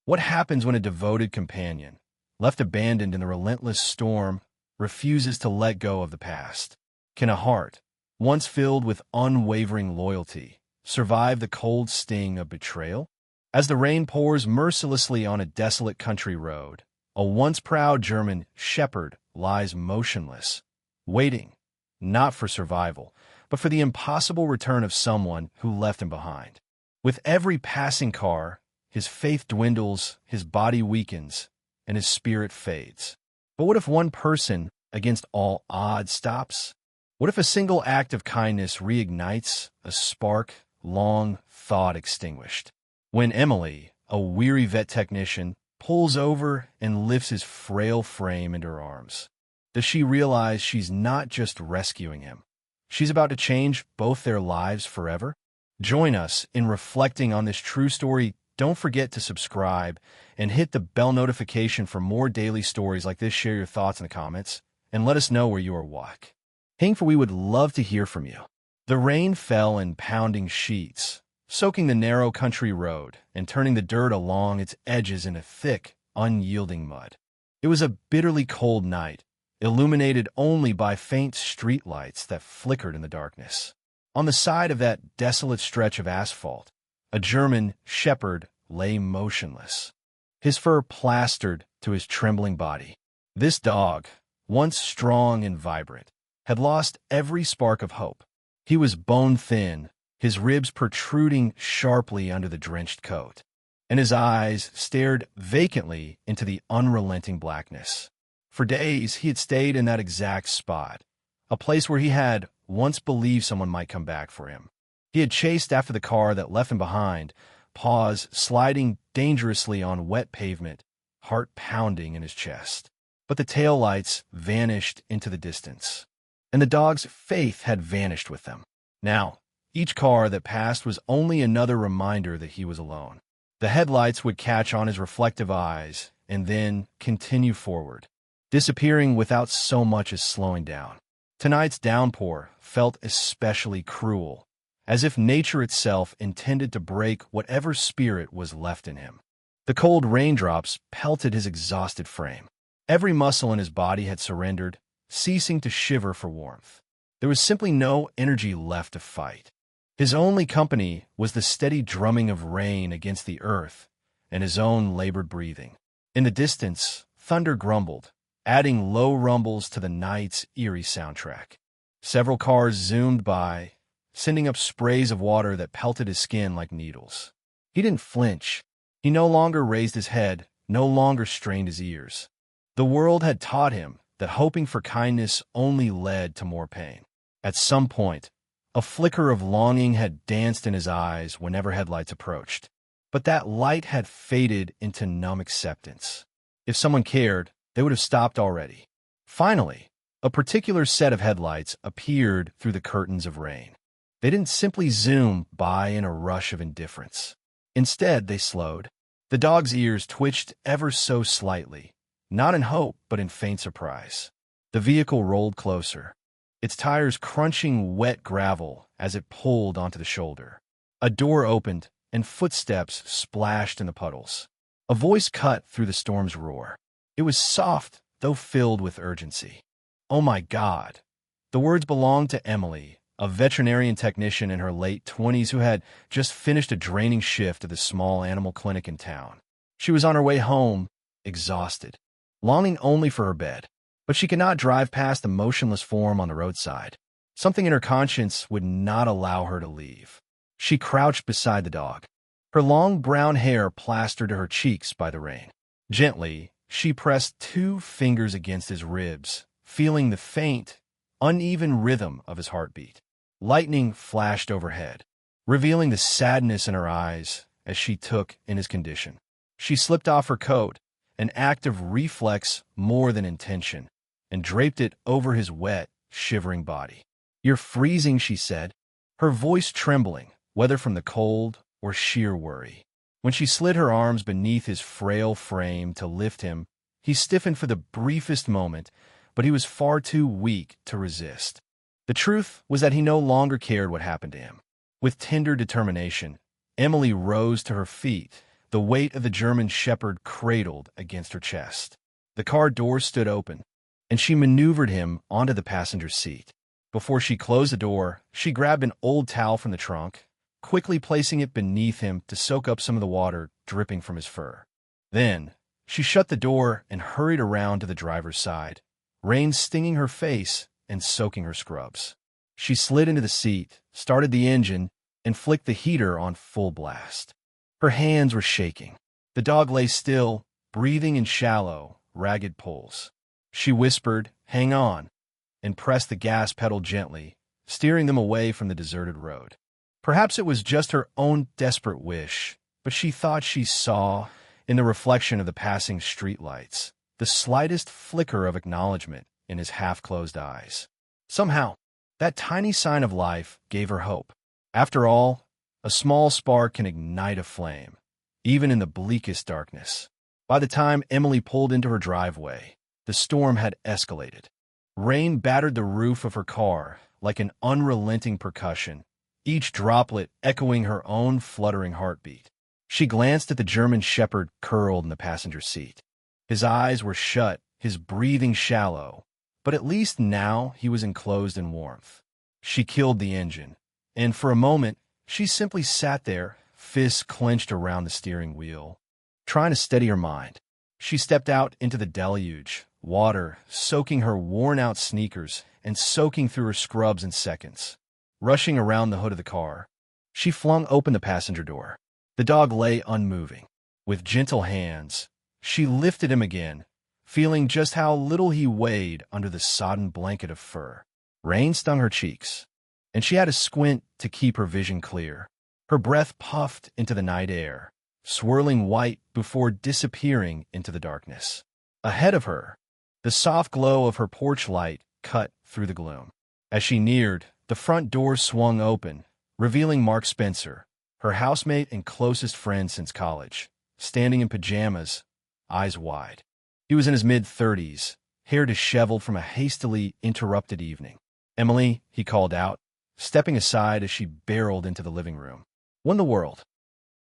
What happens when a devoted companion, left abandoned in the relentless storm, refuses to let go of the past? Can a heart, once filled with unwavering loyalty, survive the cold sting of betrayal? As the rain pours mercilessly on a desolate country road, a once proud German shepherd lies motionless, waiting, not for survival, but for the impossible return of someone who left him behind. With every passing car, his faith dwindles, his body weakens, and his spirit fades. But what if one person, against all odds, stops? What if a single act of kindness reignites a spark long thought extinguished? When Emily, a weary vet technician, pulls over and lifts his frail frame into her arms, does she realize she's not just rescuing him? She's about to change both their lives forever? Join us in reflecting on this true story. Don't forget to subscribe and hit the bell notification for more daily stories like this. Share your thoughts in the comments and let us know where you are watching, for we would love to hear from you. The rain fell in pounding sheets, soaking the narrow country road and turning the dirt along its edges into thick, unyielding mud. It was a bitterly cold night, illuminated only by faint streetlights that flickered in the darkness. On the side of that desolate stretch of asphalt, a German shepherd lay motionless, his fur plastered to his trembling body. This dog, once strong and vibrant, had lost every spark of hope. He was bone-thin, his ribs protruding sharply under the drenched coat, and his eyes stared vacantly into the unrelenting blackness. For days he had stayed in that exact spot, a place where he had once believed someone might come back for him. He had chased after the car that left him behind, paws sliding dangerously on wet pavement, heart pounding in his chest. But the taillights vanished into the distance, and the dog's faith had vanished with them. Now, each car that passed was only another reminder that he was alone. The headlights would catch on his reflective eyes and then continue forward, disappearing without so much as slowing down. Tonight's downpour felt especially cruel, as if nature itself intended to break whatever spirit was left in him. The cold raindrops pelted his exhausted frame. Every muscle in his body had surrendered, ceasing to shiver for warmth. There was simply no energy left to fight. His only company was the steady drumming of rain against the earth and his own labored breathing. In the distance, thunder grumbled, adding low rumbles to the night's eerie soundtrack. Several cars zoomed by, sending up sprays of water that pelted his skin like needles. He didn't flinch. He no longer raised his head, no longer strained his ears. The world had taught him that hoping for kindness only led to more pain. At some point, a flicker of longing had danced in his eyes whenever headlights approached. But that light had faded into numb acceptance. If someone cared, they would have stopped already. Finally, a particular set of headlights appeared through the curtains of rain. They didn't simply zoom by in a rush of indifference. Instead, they slowed. The dog's ears twitched ever so slightly, not in hope, but in faint surprise. The vehicle rolled closer, its tires crunching wet gravel as it pulled onto the shoulder. A door opened, and footsteps splashed in the puddles. A voice cut through the storm's roar. It was soft, though filled with urgency. "Oh my God." The words belonged to Emily, a veterinarian technician in her late 20s who had just finished a draining shift at the small animal clinic in town. She was on her way home, exhausted, longing only for her bed. But she could not drive past the motionless form on the roadside. Something in her conscience would not allow her to leave. She crouched beside the dog, her long brown hair plastered to her cheeks by the rain. Gently, she pressed 2 fingers against his ribs, feeling the faint, uneven rhythm of his heartbeat. Lightning flashed overhead, revealing the sadness in her eyes as she took in his condition. She slipped off her coat, an act of reflex more than intention, and draped it over his wet, shivering body. "You're freezing," she said, her voice trembling, whether from the cold or sheer worry. When she slid her arms beneath his frail frame to lift him, he stiffened for the briefest moment, but he was far too weak to resist. The truth was that he no longer cared what happened to him. With tender determination, Emily rose to her feet, the weight of the German shepherd cradled against her chest. The car door stood open, and she maneuvered him onto the passenger seat. Before she closed the door, she grabbed an old towel from the trunk, quickly placing it beneath him to soak up some of the water dripping from his fur. Then, she shut the door and hurried around to the driver's side, rain stinging her face and soaking her scrubs. She slid into the seat, started the engine, and flicked the heater on full blast. Her hands were shaking. The dog lay still, breathing in shallow, ragged pulls. She whispered, "Hang on," and pressed the gas pedal gently, steering them away from the deserted road. Perhaps it was just her own desperate wish, but she thought she saw, in the reflection of the passing streetlights, the slightest flicker of acknowledgement in his half-closed eyes. Somehow, that tiny sign of life gave her hope. After all, a small spark can ignite a flame, even in the bleakest darkness. By the time Emily pulled into her driveway, the storm had escalated. Rain battered the roof of her car like an unrelenting percussion, each droplet echoing her own fluttering heartbeat. She glanced at the German shepherd curled in the passenger seat. His eyes were shut, his breathing shallow, but at least now he was enclosed in warmth. She killed the engine, and for a moment, she simply sat there, fists clenched around the steering wheel, trying to steady her mind. She stepped out into the deluge, water soaking her worn-out sneakers and soaking through her scrubs in seconds. Rushing around the hood of the car, she flung open the passenger door. The dog lay unmoving. With gentle hands, she lifted him again, feeling just how little he weighed under the sodden blanket of fur. Rain stung her cheeks, and she had to squint to keep her vision clear. Her breath puffed into the night air, swirling white before disappearing into the darkness. Ahead of her, the soft glow of her porch light cut through the gloom. As she neared, the front door swung open, revealing Mark Spencer, her housemate and closest friend since college, standing in pajamas, eyes wide. He was in his mid-30s, hair disheveled from a hastily interrupted evening. "Emily," he called out, stepping aside as she barreled into the living room. "What in the world?"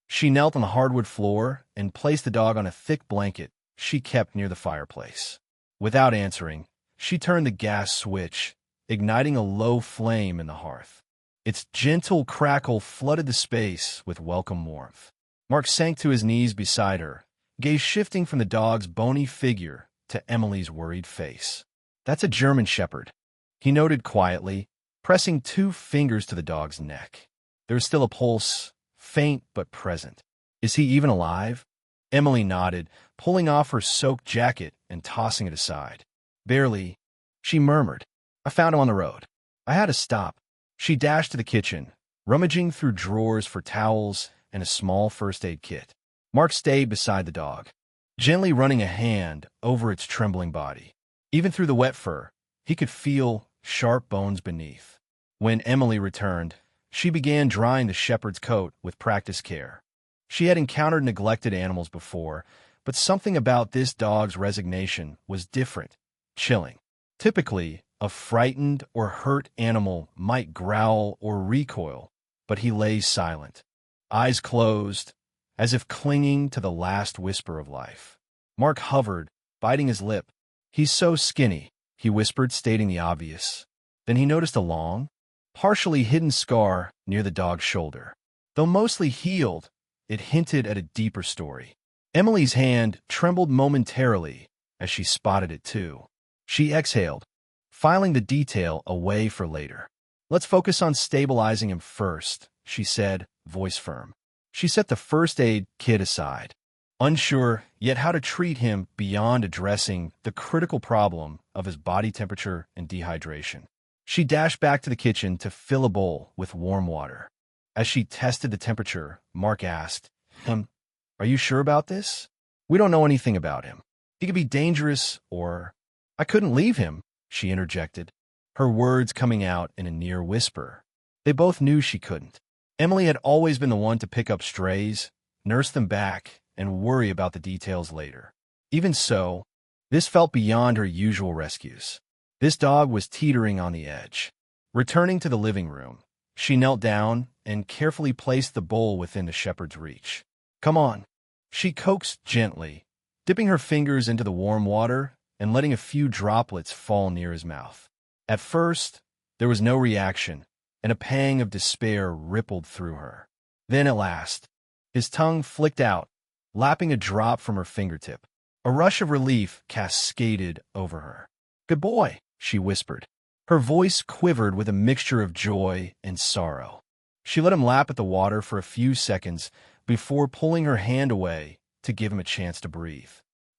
She knelt on the hardwood floor and placed the dog on a thick blanket she kept near the fireplace. Without answering, she turned the gas switch, igniting a low flame in the hearth. Its gentle crackle flooded the space with welcome warmth. Mark sank to his knees beside her, gaze shifting from the dog's bony figure to Emily's worried face. "That's a German shepherd," he noted quietly, pressing 2 fingers to the dog's neck. There was still a pulse, faint but present. "Is he even alive?" Emily nodded, pulling off her soaked jacket and tossing it aside. "Barely," she murmured. "I found him on the road. I had to stop." She dashed to the kitchen, rummaging through drawers for towels and a small first aid kit. Mark stayed beside the dog, gently running a hand over its trembling body. Even through the wet fur, he could feel sharp bones beneath. When Emily returned, she began drying the shepherd's coat with practiced care. She had encountered neglected animals before, but something about this dog's resignation was different, chilling. Typically, a frightened or hurt animal might growl or recoil, but he lay silent, eyes closed, as if clinging to the last whisper of life. Mark hovered, biting his lip. "He's so skinny," he whispered, stating the obvious. Then he noticed a long, partially hidden scar near the dog's shoulder. Though mostly healed, it hinted at a deeper story. Emily's hand trembled momentarily as she spotted it too. She exhaled, filing the detail away for later. "Let's focus on stabilizing him first," she said, voice firm. She set the first aid kit aside, unsure yet how to treat him beyond addressing the critical problem of his body temperature and dehydration. She dashed back to the kitchen to fill a bowl with warm water. As she tested the temperature, Mark asked, "Are you sure about this? We don't know anything about him. He could be dangerous or—" "I couldn't leave him," she interjected, her words coming out in a near whisper. They both knew she couldn't. Emily had always been the one to pick up strays, nurse them back, and worry about the details later. Even so, this felt beyond her usual rescues. This dog was teetering on the edge. Returning to the living room, she knelt down and carefully placed the bowl within the shepherd's reach. "Come on," She coaxed gently, dipping her fingers into the warm water and letting a few droplets fall near his mouth. At first, there was no reaction, and a pang of despair rippled through her. Then at last, his tongue flicked out, lapping a drop from her fingertip. A rush of relief cascaded over her. "Good boy," she whispered. Her voice quivered with a mixture of joy and sorrow. She let him lap at the water for a few seconds before pulling her hand away to give him a chance to breathe.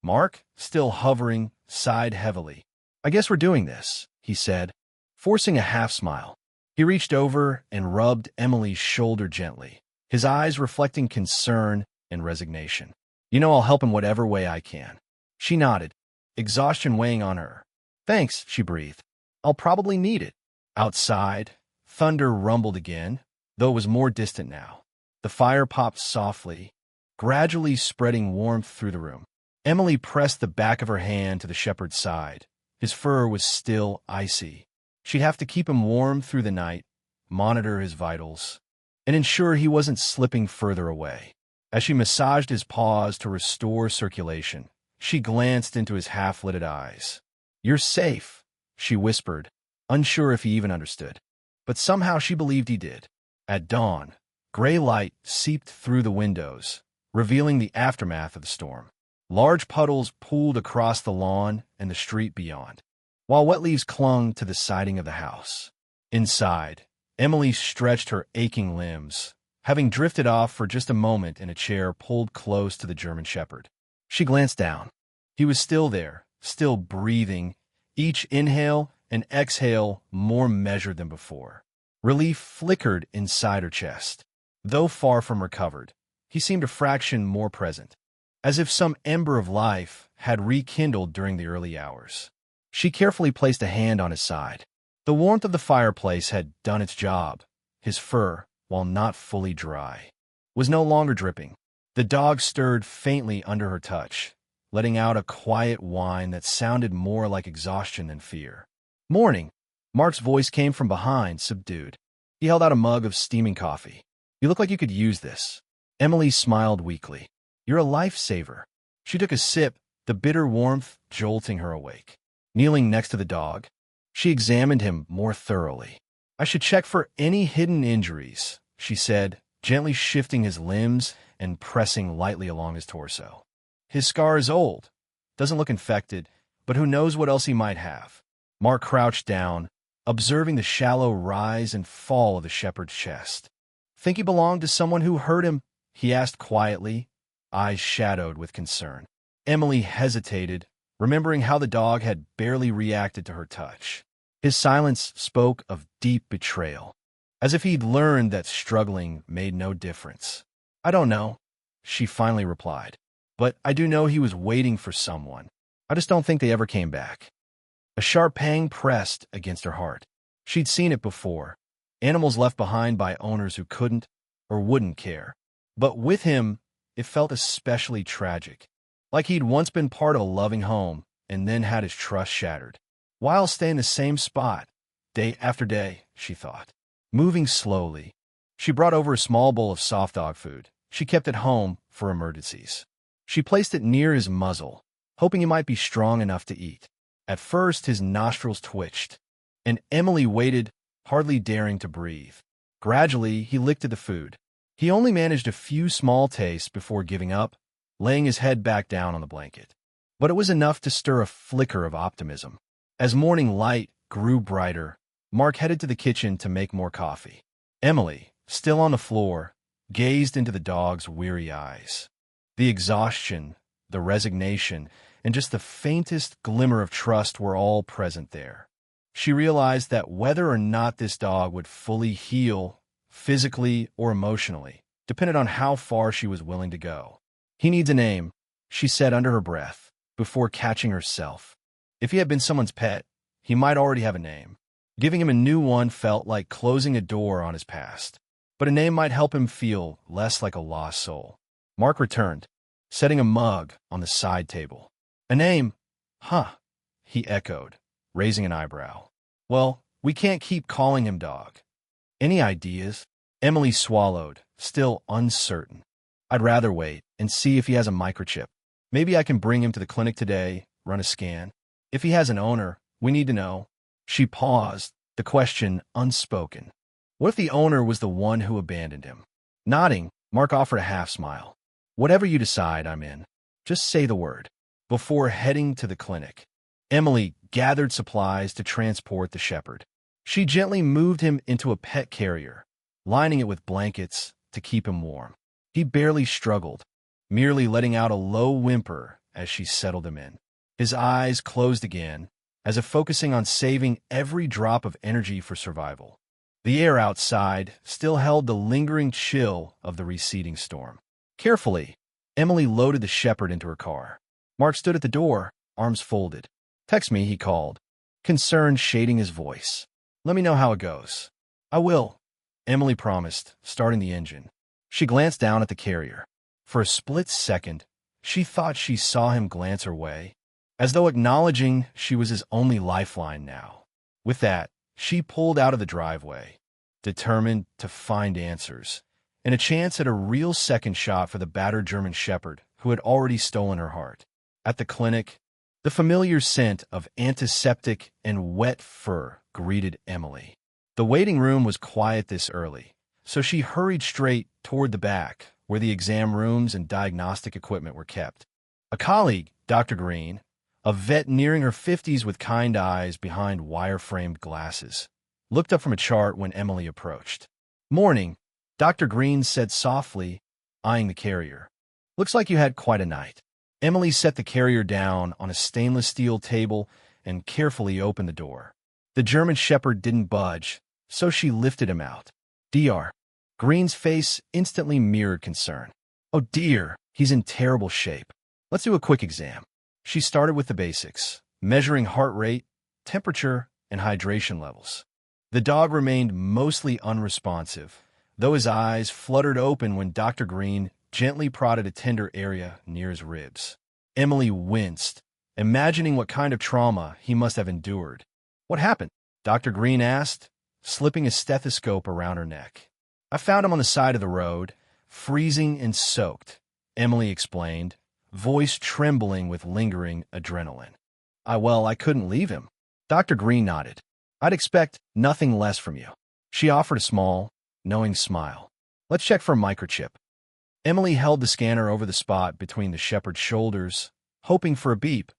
Mark, still hovering, sighed heavily. "I guess we're doing this," he said, forcing a half-smile. He reached over and rubbed Emily's shoulder gently, his eyes reflecting concern and resignation. "You know I'll help in whatever way I can." She nodded, exhaustion weighing on her. "Thanks," she breathed. "I'll probably need it." Outside, thunder rumbled again, though it was more distant now. The fire popped softly, gradually spreading warmth through the room. Emily pressed the back of her hand to the shepherd's side. His fur was still icy. She'd have to keep him warm through the night, monitor his vitals, and ensure he wasn't slipping further away. As she massaged his paws to restore circulation, she glanced into his half-lidded eyes. "You're safe," she whispered, unsure if he even understood. But somehow she believed he did. At dawn, gray light seeped through the windows, revealing the aftermath of the storm. Large puddles pooled across the lawn and the street beyond, while wet leaves clung to the siding of the house. Inside, Emily stretched her aching limbs, having drifted off for just a moment in a chair pulled close to the German shepherd. She glanced down. He was still there, still breathing, each inhale and exhale more measured than before. Relief flickered inside her chest. Though far from recovered, he seemed a fraction more present, as if some ember of life had rekindled during the early hours. She carefully placed a hand on his side. The warmth of the fireplace had done its job. His fur, while not fully dry, was no longer dripping. The dog stirred faintly under her touch, letting out a quiet whine that sounded more like exhaustion than fear. "Morning." Mark's voice came from behind, subdued. He held out a mug of steaming coffee. "You look like you could use this." Emily smiled weakly. "You're a lifesaver." She took a sip, the bitter warmth jolting her awake. Kneeling next to the dog, she examined him more thoroughly. "I should check for any hidden injuries," she said, gently shifting his limbs and pressing lightly along his torso. "His scar is old, doesn't look infected, but who knows what else he might have." Mark crouched down, observing the shallow rise and fall of the shepherd's chest. "Think he belonged to someone who hurt him?" he asked quietly, eyes shadowed with concern. Emily hesitated, remembering how the dog had barely reacted to her touch. His silence spoke of deep betrayal, as if he'd learned that struggling made no difference. "I don't know," she finally replied. "But I do know he was waiting for someone. I just don't think they ever came back." A sharp pang pressed against her heart. She'd seen it before. Animals left behind by owners who couldn't or wouldn't care. But with him, it felt especially tragic. Like he'd once been part of a loving home and then had his trust shattered. Why I'll stay in the same spot, day after day, she thought. Moving slowly, she brought over a small bowl of soft dog food. She kept it home for emergencies. She placed it near his muzzle, hoping he might be strong enough to eat. At first, his nostrils twitched, and Emily waited, hardly daring to breathe. Gradually, he licked at the food. He only managed a few small tastes before giving up, laying his head back down on the blanket. But it was enough to stir a flicker of optimism. As morning light grew brighter, Mark headed to the kitchen to make more coffee. Emily, still on the floor, gazed into the dog's weary eyes. The exhaustion, the resignation, and just the faintest glimmer of trust were all present there. She realized that whether or not this dog would fully heal, physically or emotionally, depended on how far she was willing to go. "He needs a name," she said under her breath, before catching herself. If he had been someone's pet, he might already have a name. Giving him a new one felt like closing a door on his past. But a name might help him feel less like a lost soul. Mark returned, setting a mug on the side table. "A name? Huh," he echoed, raising an eyebrow. "Well, we can't keep calling him Dog. Any ideas?" Emily swallowed, still uncertain. I'd rather wait and see if he has a microchip. Maybe I can bring him to the clinic today, run a scan. If he has an owner, we need to know." She paused, the question unspoken. What if the owner was the one who abandoned him? Nodding, Mark offered a half smile. "Whatever you decide, I'm in. Just say the word." Before heading to the clinic, Emily gathered supplies to transport the shepherd. She gently moved him into a pet carrier, lining it with blankets to keep him warm. He barely struggled, merely letting out a low whimper as she settled him in. His eyes closed again, as if focusing on saving every drop of energy for survival. The air outside still held the lingering chill of the receding storm. Carefully, Emily loaded the shepherd into her car. Mark stood at the door, arms folded. "Text me," he called, concern shading his voice. "Let me know how it goes." "I will," Emily promised, starting the engine. She glanced down at the carrier. For a split second, she thought she saw him glance her way, as though acknowledging she was his only lifeline now. With that, she pulled out of the driveway, determined to find answers, and a chance at a real second shot for the battered German shepherd who had already stolen her heart. At the clinic, the familiar scent of antiseptic and wet fur greeted Emily. The waiting room was quiet this early, so she hurried straight toward the back, where the exam rooms and diagnostic equipment were kept. A colleague, Dr. Green, a vet nearing her 50s with kind eyes behind wire-framed glasses, looked up from a chart when Emily approached. "Morning," Dr. Green said softly, eyeing the carrier. "Looks like you had quite a night." Emily set the carrier down on a stainless steel table and carefully opened the door. The German shepherd didn't budge, so she lifted him out. "Dr. Green's face instantly mirrored concern. "Oh dear, he's in terrible shape. Let's do a quick exam." She started with the basics, measuring heart rate, temperature, and hydration levels. The dog remained mostly unresponsive, though his eyes fluttered open when Dr. Green gently prodded a tender area near his ribs. Emily winced, imagining what kind of trauma he must have endured. "What happened?" Dr. Green asked, slipping a stethoscope around her neck. "I found him on the side of the road, freezing and soaked," Emily explained, voice trembling with lingering adrenaline. I couldn't leave him." Dr. Green nodded. "I'd expect nothing less from you." She offered a small, knowing smile. "Let's check for a microchip." Emily held the scanner over the spot between the shepherd's shoulders, hoping for a beep,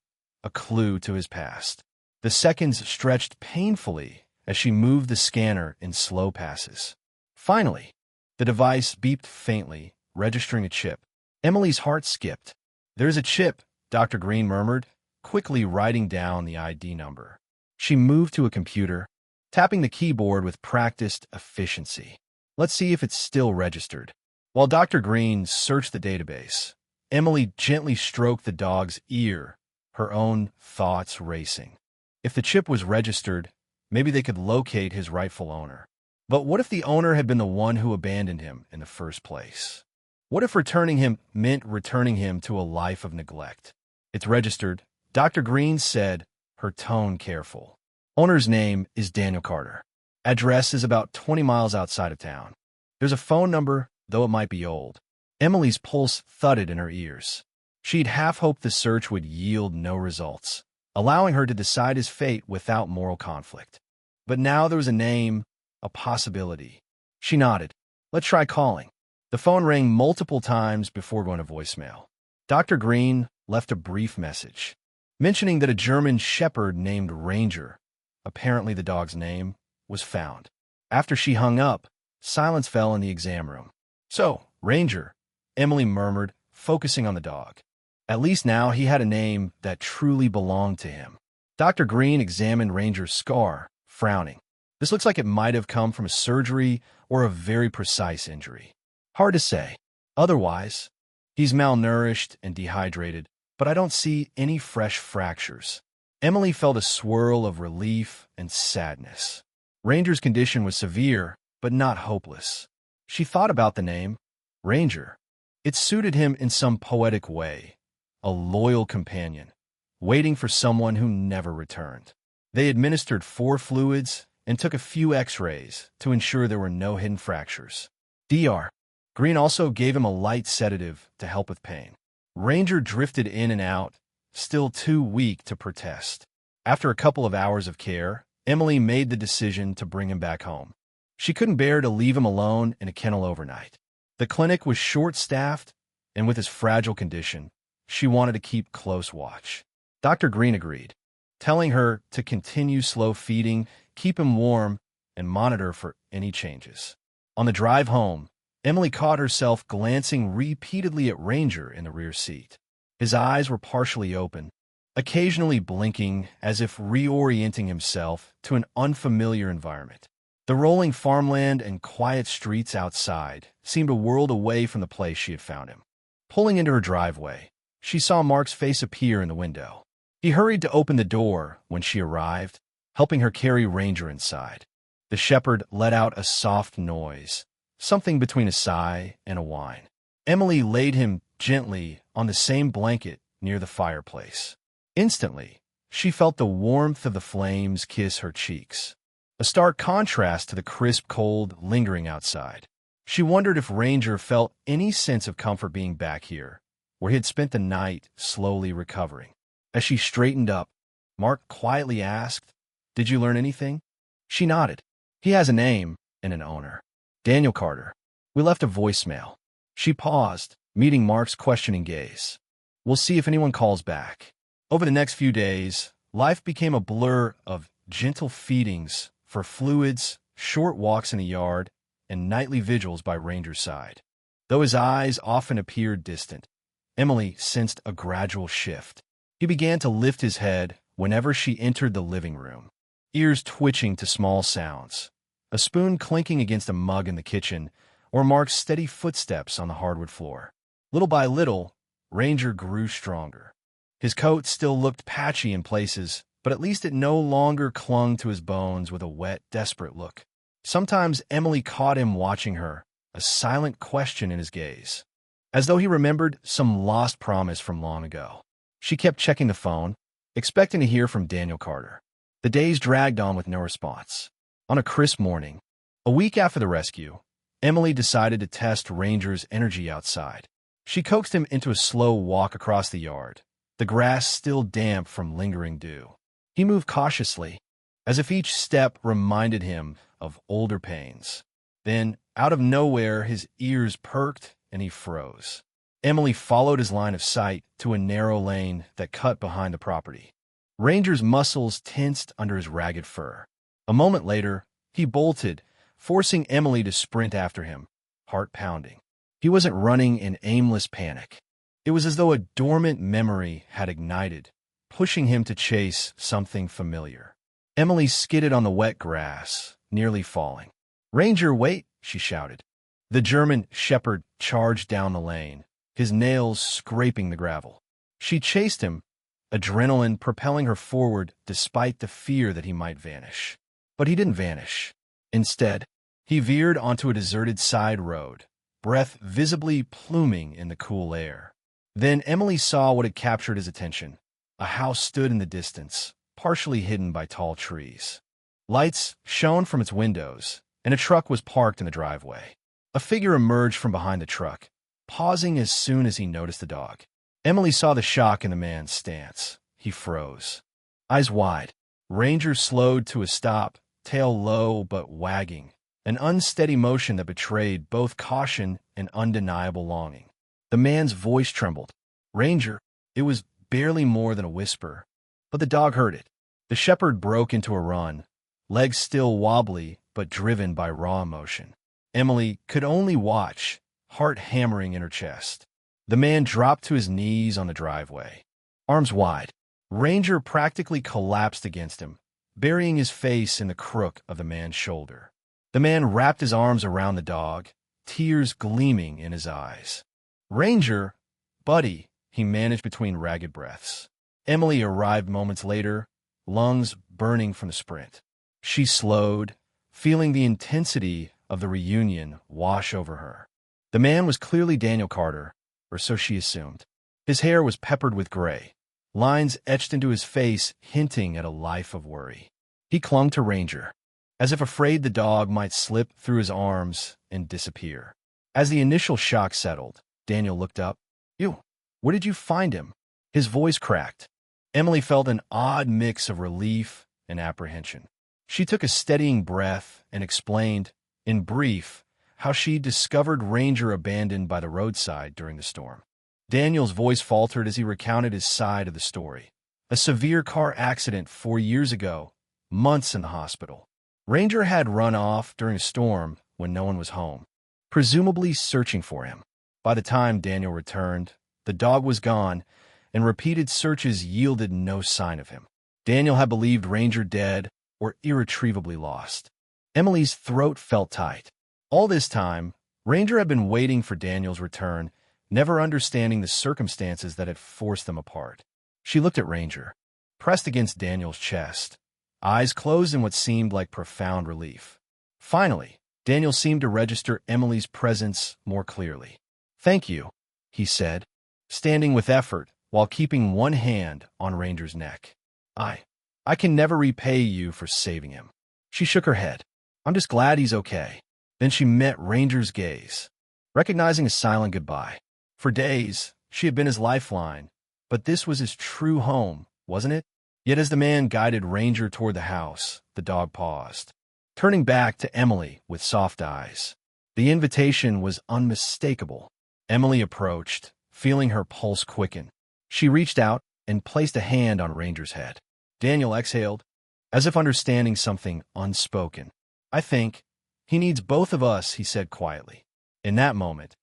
a clue to his past. The seconds stretched painfully as she moved the scanner in slow passes. Finally, the device beeped faintly, registering a chip. Emily's heart skipped. "There's a chip," Dr. Green murmured, quickly writing down the ID number. She moved to a computer, tapping the keyboard with practiced efficiency. "Let's see if it's still registered." While Dr. Green searched the database, Emily gently stroked the dog's ear, her own thoughts racing. If the chip was registered, maybe they could locate his rightful owner. But what if the owner had been the one who abandoned him in the first place? What if returning him meant returning him to a life of neglect? "It's registered," Dr. Green said, her tone careful. "Owner's name is Daniel Carter. Address is about 20 miles outside of town. There's a phone number, though it might be old." Emily's pulse thudded in her ears. She'd half hoped the search would yield no results, allowing her to decide his fate without moral conflict. But now there was a name, a possibility. She nodded. "Let's try calling." The phone rang multiple times before going to voicemail. Dr. Green left a brief message, mentioning that a German shepherd named Ranger, apparently the dog's name, was found. After she hung up, silence fell in the exam room. "So, Ranger," Emily murmured, focusing on the dog. At least now he had a name that truly belonged to him. Dr. Green examined Ranger's scar, frowning. "This looks like it might have come from a surgery or a very precise injury. Hard to say. Otherwise, he's malnourished and dehydrated, but I don't see any fresh fractures." Emily felt a swirl of relief and sadness. Ranger's condition was severe, but not hopeless. She thought about the name, Ranger. It suited him in some poetic way, a loyal companion, waiting for someone who never returned. They administered 4 fluids and took a few x-rays to ensure there were no hidden fractures. "Dr. Green also gave him a light sedative to help with pain. Ranger drifted in and out, still too weak to protest. After a couple of hours of care, Emily made the decision to bring him back home. She couldn't bear to leave him alone in a kennel overnight. The clinic was short-staffed, and with his fragile condition, she wanted to keep close watch. Dr. Green agreed, telling her to continue slow feeding, keep him warm, and monitor for any changes. On the drive home, Emily caught herself glancing repeatedly at Ranger in the rear seat. His eyes were partially open, occasionally blinking as if reorienting himself to an unfamiliar environment. The rolling farmland and quiet streets outside seemed a world away from the place she had found him. Pulling into her driveway, she saw Mark's face appear in the window. He hurried to open the door when she arrived, helping her carry Ranger inside. The shepherd let out a soft noise, something between a sigh and a whine. Emily laid him gently on the same blanket near the fireplace. Instantly, she felt the warmth of the flames kiss her cheeks, a stark contrast to the crisp cold lingering outside. She wondered if Ranger felt any sense of comfort being back here, where he had spent the night slowly recovering. As she straightened up, Mark quietly asked, "Did you learn anything?" She nodded. "He has a name and an owner. Daniel Carter. We left a voicemail." She paused, meeting Mark's questioning gaze. "We'll see if anyone calls back." Over the next few days, life became a blur of gentle feedings for fluids, short walks in the yard, and nightly vigils by Ranger's side. Though his eyes often appeared distant, Emily sensed a gradual shift. He began to lift his head whenever she entered the living room, ears twitching to small sounds, a spoon clinking against a mug in the kitchen, or Mark's steady footsteps on the hardwood floor. Little by little, Ranger grew stronger. His coat still looked patchy in places, but at least it no longer clung to his bones with a wet, desperate look. Sometimes Emily caught him watching her, a silent question in his gaze, as though he remembered some lost promise from long ago. She kept checking the phone, expecting to hear from Daniel Carter. The days dragged on with no response. On a crisp morning, a week after the rescue, Emily decided to test Ranger's energy outside. She coaxed him into a slow walk across the yard, the grass still damp from lingering dew. He moved cautiously, as if each step reminded him of older pains. Then, out of nowhere, his ears perked and he froze. Emily followed his line of sight to a narrow lane that cut behind the property. Ranger's muscles tensed under his ragged fur. A moment later, he bolted, forcing Emily to sprint after him, heart pounding. He wasn't running in aimless panic. It was as though a dormant memory had ignited, pushing him to chase something familiar. Emily skidded on the wet grass, nearly falling. "Ranger, wait!" she shouted. The German shepherd charged down the lane, his nails scraping the gravel. She chased him, adrenaline propelling her forward despite the fear that he might vanish. But he didn't vanish. Instead, he veered onto a deserted side road, breath visibly pluming in the cool air. Then Emily saw what had captured his attention. A house stood in the distance, partially hidden by tall trees. Lights shone from its windows, and a truck was parked in the driveway. A figure emerged from behind the truck, pausing as soon as he noticed the dog. Emily saw the shock in the man's stance. He froze. Eyes wide, Ranger slowed to a stop, tail low but wagging, an unsteady motion that betrayed both caution and undeniable longing. The man's voice trembled. "Ranger." It was barely more than a whisper, but the dog heard it. The shepherd broke into a run, legs still wobbly but driven by raw emotion. Emily could only watch, heart hammering in her chest. The man dropped to his knees on the driveway, arms wide. Ranger practically collapsed against him, burying his face in the crook of the man's shoulder. The man wrapped his arms around the dog, tears gleaming in his eyes. "Ranger, buddy," he managed between ragged breaths. Emily arrived moments later, lungs burning from the sprint. She slowed, feeling the intensity of the reunion wash over her. The man was clearly Daniel Carter, or so she assumed. His hair was peppered with gray, lines etched into his face hinting at a life of worry. He clung to Ranger, as if afraid the dog might slip through his arms and disappear. As the initial shock settled, Daniel looked up. "You, where did you find him?" His voice cracked. Emily felt an odd mix of relief and apprehension. She took a steadying breath and explained, in brief, how she discovered Ranger abandoned by the roadside during the storm. Daniel's voice faltered as he recounted his side of the story. A severe car accident 4 years ago, months in the hospital. Ranger had run off during a storm when no one was home, presumably searching for him. By the time Daniel returned, the dog was gone, and repeated searches yielded no sign of him. Daniel had believed Ranger dead or irretrievably lost. Emily's throat felt tight. All this time, Ranger had been waiting for Daniel's return, never understanding the circumstances that had forced them apart. She looked at Ranger, pressed against Daniel's chest, eyes closed in what seemed like profound relief. Finally, Daniel seemed to register Emily's presence more clearly. "Thank you," he said, standing with effort while keeping one hand on Ranger's neck. I can never repay you for saving him." She shook her head. "I'm just glad he's okay." Then she met Ranger's gaze, recognizing a silent goodbye. For days, she had been his lifeline, but this was his true home, wasn't it? Yet as the man guided Ranger toward the house, the dog paused, turning back to Emily with soft eyes. The invitation was unmistakable. Emily approached, feeling her pulse quicken. She reached out and placed a hand on Ranger's head. Daniel exhaled, as if understanding something unspoken. "I think he needs both of us," he said quietly. In that moment,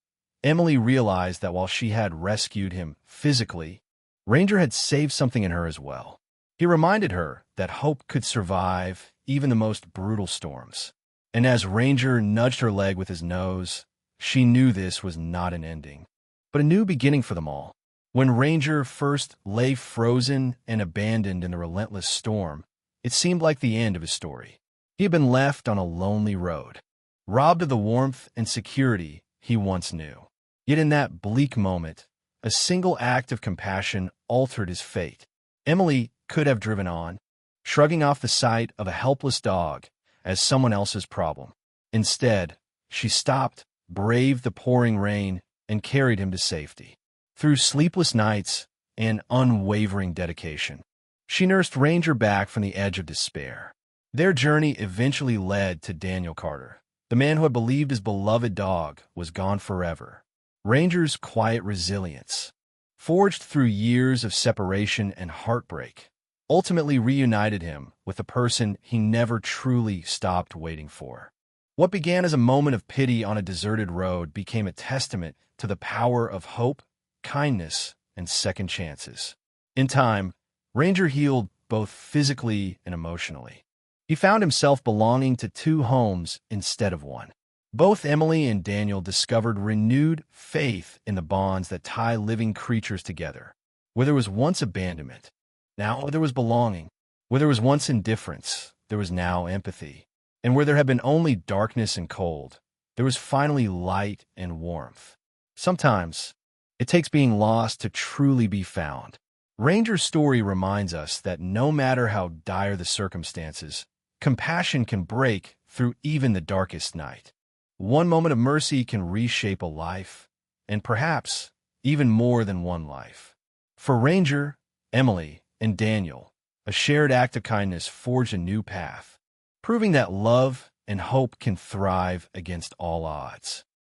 Emily realized that while she had rescued him physically, Ranger had saved something in her as well. He reminded her that hope could survive even the most brutal storms. And as Ranger nudged her leg with his nose, she knew this was not an ending, but a new beginning for them all. When Ranger first lay frozen and abandoned in the relentless storm, it seemed like the end of his story. He had been left on a lonely road, robbed of the warmth and security he once knew. Yet in that bleak moment, a single act of compassion altered his fate. Emily could have driven on, shrugging off the sight of a helpless dog as someone else's problem. Instead, she stopped, braved the pouring rain, and carried him to safety. Through sleepless nights and unwavering dedication, she nursed Ranger back from the edge of despair. Their journey eventually led to Daniel Carter, the man who had believed his beloved dog was gone forever. Ranger's quiet resilience, forged through years of separation and heartbreak, ultimately reunited him with the person he never truly stopped waiting for. What began as a moment of pity on a deserted road became a testament to the power of hope, kindness, and second chances. In time, Ranger healed both physically and emotionally. He found himself belonging to two homes instead of one. Both Emily and Daniel discovered renewed faith in the bonds that tie living creatures together. Where there was once abandonment, now there was belonging. Where there was once indifference, there was now empathy. And where there had been only darkness and cold, there was finally light and warmth. Sometimes, it takes being lost to truly be found. Ranger's story reminds us that no matter how dire the circumstances, compassion can break through even the darkest night. One moment of mercy can reshape a life, and perhaps even more than one life. For Ranger, Emily, and Daniel, a shared act of kindness forged a new path, proving that love and hope can thrive against all odds.